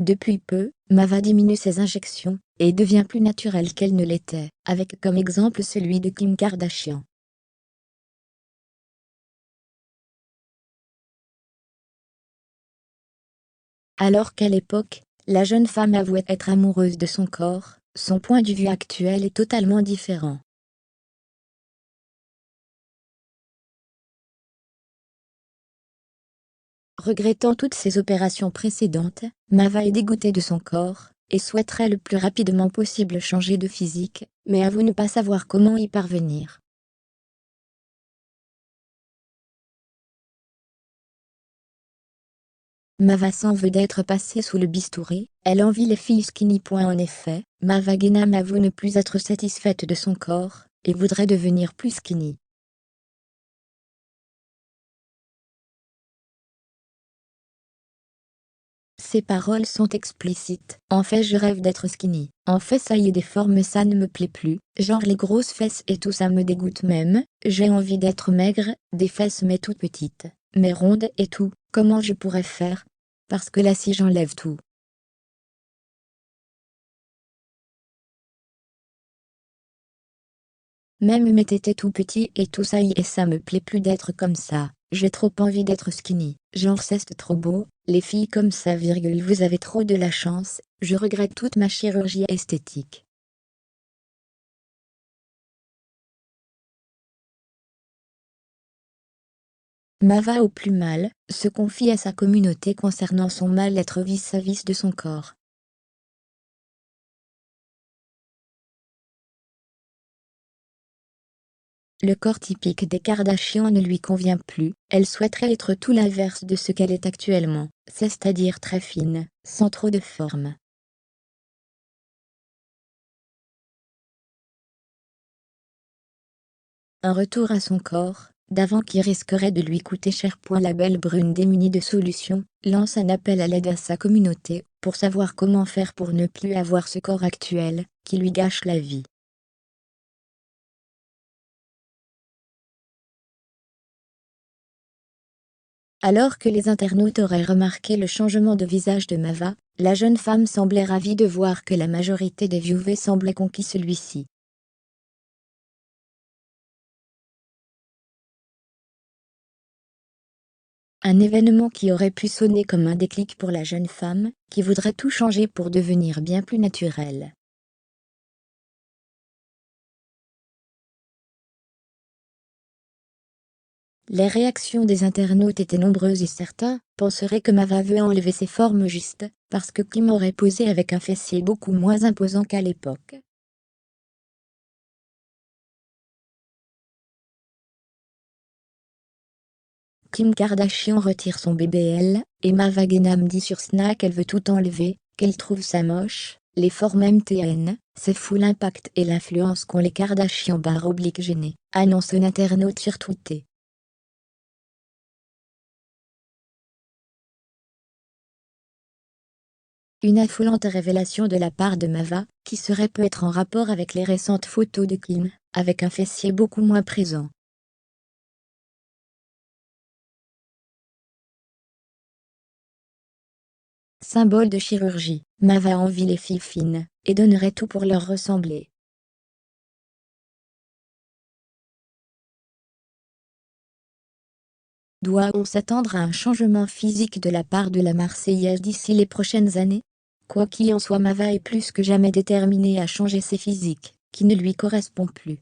Depuis peu, Mava diminue ses injections et devient plus naturelle qu'elle ne l'était, avec comme exemple celui de Kim Kardashian. Alors qu'à l'époque, la jeune femme avouait être amoureuse de son corps, son point de vue actuel est totalement différent. Regrettant toutes ses opérations précédentes, Mava est dégoûtée de son corps et souhaiterait le plus rapidement possible changer de physique, mais avoue ne pas savoir comment y parvenir. Mava s'en veut d'être passée sous le bistouri, elle envie les filles skinny. En effet, Mava Genam avoue ne plus être satisfaite de son corps et voudrait devenir plus skinny. Ses paroles sont explicites. En fait, je rêve d'être skinny. En fait, ça y est, des formes, ça ne me plaît plus. Genre les grosses fesses et tout, ça me dégoûte même. J'ai envie d'être maigre, des fesses mais toutes petites, mais rondes et tout. Comment je pourrais faire? Parce que là, si j'enlève tout. Même mes tétés tout petits et tout ça y est, ça me plaît plus d'être comme ça. J'ai trop envie d'être skinny. Genre c'est trop beau, les filles comme ça, vous avez trop de la chance, je regrette toute ma chirurgie esthétique. Mava au plus mal, se confie à sa communauté concernant son mal-être vis-à-vis de son corps. Le corps typique des Kardashian ne lui convient plus, elle souhaiterait être tout l'inverse de ce qu'elle est actuellement, c'est-à-dire très fine, sans trop de forme. Un retour à son corps, d'avant qui risquerait de lui coûter cher. La belle brune démunie de solutions, lance un appel à l'aide à sa communauté, pour savoir comment faire pour ne plus avoir ce corps actuel, qui lui gâche la vie. Alors que les internautes auraient remarqué le changement de visage de Mava, la jeune femme semblait ravie de voir que la majorité des viewers semblaient conquis celui-ci. Un événement qui aurait pu sonner comme un déclic pour la jeune femme, qui voudrait tout changer pour devenir bien plus naturelle. Les réactions des internautes étaient nombreuses et certains penseraient que Mava veut enlever ses formes justes, parce que Kim aurait posé avec un fessier beaucoup moins imposant qu'à l'époque. Kim Kardashian retire son BBL, et Mava Genam dit sur Snap qu'elle veut tout enlever, qu'elle trouve ça moche, les formes MTN, c'est fou l'impact et l'influence qu'ont les Kardashian /gênés, annonce un internaute sur Twitter. Une affolante révélation de la part de Mava, qui serait peut-être en rapport avec les récentes photos de Kim, avec un fessier beaucoup moins présent. Symbole de chirurgie, Mava envie les filles fines, et donnerait tout pour leur ressembler. Doit-on s'attendre à un changement physique de la part de la Marseillaise d'ici les prochaines années? Quoi qu'il en soit, Mava est plus que jamais déterminée à changer ses physiques, qui ne lui correspond plus.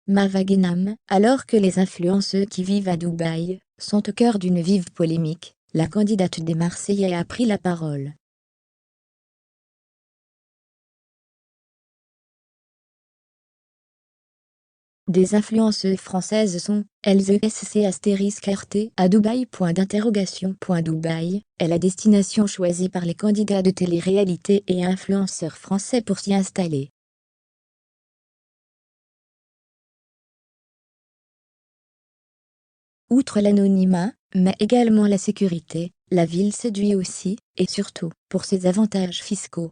Mava Genam, alors que les influenceurs qui vivent à Dubaï sont au cœur d'une vive polémique, la candidate des Marseillais a pris la parole. Des influenceuses françaises sont LZSC*RT à Dubaï. Dubaï est la destination choisie par les candidats de télé-réalité et influenceurs français pour s'y installer. Outre l'anonymat, mais également la sécurité, la ville séduit aussi, et surtout, pour ses avantages fiscaux.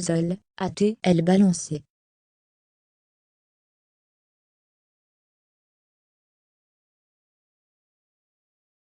Zol, elle balançait.